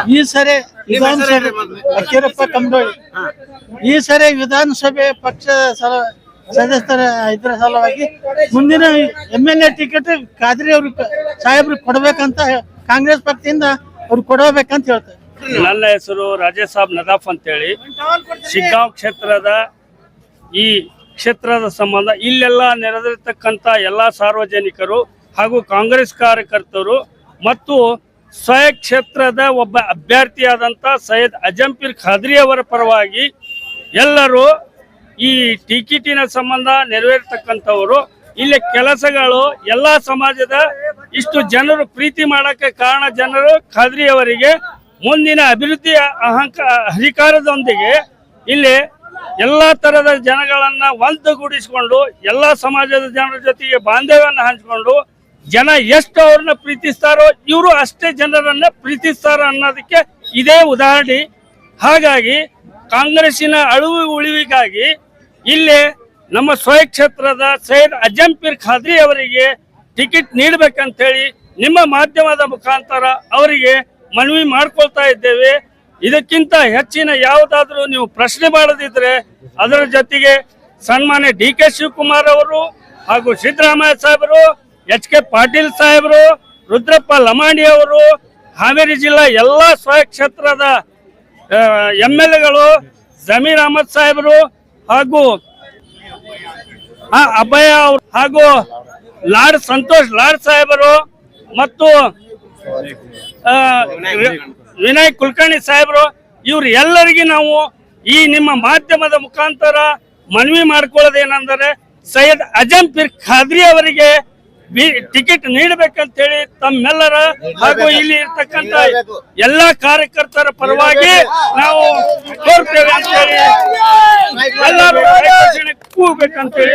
ಈ ಸರಿ ವಿಧಾನಸಭೆ ಅಕ್ಕಿರಪ್ಪ ಕಂಬೋಳಿ ಈ ಸರಿ ವಿಧಾನಸಭೆ ಪಕ್ಷ ಸದಸ್ಯರ ಇದ್ರ ಸಲುವಾಗಿ ಮುಂದಿನ MLA ಟಿಕೆಟ್ ಖಾದ್ರಿ ಅವ್ರಿಗೆ ಸಾಹೇಬ್ರಿಗೆ ಕೊಡ್ಬೇಕಂತ ಕಾಂಗ್ರೆಸ್ ಪಕ್ಷದಿಂದ ಅವ್ರು ಕೊಡಬೇಕಂತ ಹೇಳ್ತಾರೆ. ನನ್ನ ಹೆಸರು ರಾಜೇಶ್ ಸಾಬ್ ನದಾಫ್ ಅಂತೇಳಿ. ಶಿಗ್ಗಾಂವ್ ಕ್ಷೇತ್ರದ ಈ ಕ್ಷೇತ್ರದ ಸಂಬಂಧ ಇಲ್ಲೆಲ್ಲ ನೆರೆದಿರ್ತಕ್ಕಂಥ ಎಲ್ಲ ಸಾರ್ವಜನಿಕರು ಹಾಗೂ ಕಾಂಗ್ರೆಸ್ ಕಾರ್ಯಕರ್ತರು ಮತ್ತು ಸ್ವಯಂ ಕ್ಷೇತ್ರದ ಒಬ್ಬ ಅಭ್ಯರ್ಥಿಯಾದಂಥ ಸೈಯದ್ ಅಜಂಪೀರ್ ಖಾದ್ರಿ ಅವರ ಪರವಾಗಿ ಎಲ್ಲರೂ ಈ ಟಿಕೆಟಿನ ಸಂಬಂಧ ನೆರವೇರ್ತಕ್ಕಂಥವರು ಇಲ್ಲಿ ಕೆಲಸಗಳು ಎಲ್ಲ ಸಮಾಜದ ಇಷ್ಟು ಜನರು ಪ್ರೀತಿ ಮಾಡಕ್ಕೆ ಕಾರಣ ಜನರು ಖಾದ್ರಿ ಅವರಿಗೆ ಮುಂದಿನ ಅಭಿವೃದ್ಧಿ ಅಧಿಕಾರದೊಂದಿಗೆ ಇಲ್ಲಿ ಎಲ್ಲ ತರದ ಜನಗಳನ್ನ ಒಂದುಗೂಡಿಸಿಕೊಂಡು ಎಲ್ಲ ಸಮಾಜದ ಜನರ ಜೊತೆಗೆ ಬಾಂಧವ್ಯವನ್ನು ಹಂಚಿಕೊಂಡು ಜನ ಎಷ್ಟು ಅವ್ರನ್ನ ಪ್ರೀತಿಸ್ತಾರೋ ಇವರು ಅಷ್ಟೇ ಜನರನ್ನ ಪ್ರೀತಿಸ್ತಾರ ಅನ್ನೋದಕ್ಕೆ ಇದೇ ಉದಾಹರಣೆ. ಹಾಗಾಗಿ ಕಾಂಗ್ರೆಸ್ಸಿನ ಅಳುವು ಉಳಿವಿಗಾಗಿ ಇಲ್ಲಿ ನಮ್ಮ ಸ್ವಯಂ ಕ್ಷೇತ್ರದ ಸೈಯದ್ ಅಜಂಪೀರ್ ಖಾದ್ರಿ ಅವರಿಗೆ ಟಿಕೆಟ್ ನೀಡಬೇಕಂತೇಳಿ ನಿಮ್ಮ ಮಾಧ್ಯಮದ ಮುಖಾಂತರ ಅವರಿಗೆ ಮನವಿ ಮಾಡ್ಕೊಳ್ತಾ ಇದ್ದೇವೆ. ಇದಕ್ಕಿಂತ ಹೆಚ್ಚಿನ ಯಾವುದಾದ್ರೂ ನೀವು ಪ್ರಶ್ನೆ ಮಾಡದಿದ್ರೆ ಅದರ ಜೊತೆಗೆ ಸನ್ಮಾನ್ಯ DK ಶಿವಕುಮಾರ್ ಅವರು ಹಾಗೂ ಸಿದ್ದರಾಮಯ್ಯ ಸಾಹೇಬರು, HK ಪಾಟೀಲ್ ಸಾಹೇಬರು, ರುದ್ರಪ್ಪ ಲಮಾಣಿ ಅವರು, ಹಾವೇರಿ ಜಿಲ್ಲಾ ಎಲ್ಲ ಸ್ವಯಂ ಕ್ಷೇತ್ರದ MLAಗಳು, ಜಮೀರ್ ಅಹಮದ್ ಸಾಹೇಬರು ಹಾಗೂ ಅಭಯ ಅವರು ಹಾಗೂ ಸಂತೋಷ್ ಲಾಡ್ ಸಾಹೇಬರು ಮತ್ತು ವಿನಯ್ ಕುಲಕರ್ಣಿ ಸಾಹೇಬರು, ಇವ್ರು ಎಲ್ಲರಿಗೆ ನಾವು ಈ ನಿಮ್ಮ ಮಾಧ್ಯಮದ ಮುಖಾಂತರ ಮನವಿ ಮಾಡ್ಕೊಳ್ಳೋದೇನೆಂದರೆ ಸೈಯದ್ ಅಜಂಪೀರ್ ಖಾದ್ರಿ ಅವರಿಗೆ ಟಿಕೆಟ್ ನೀಡಬೇಕಂತೇಳಿ ತಮ್ಮೆಲ್ಲರ ಹಾಗೂ ಇಲ್ಲಿ ಇರ್ತಕ್ಕಂಥ ಎಲ್ಲಾ ಕಾರ್ಯಕರ್ತರ ಪರವಾಗಿ ನಾವು ಕೋರ್ತೇವೆ ಅಂತೇಳಿ ಎಲ್ಲರೂ ಕೂಗಬೇಕಂತೇಳಿ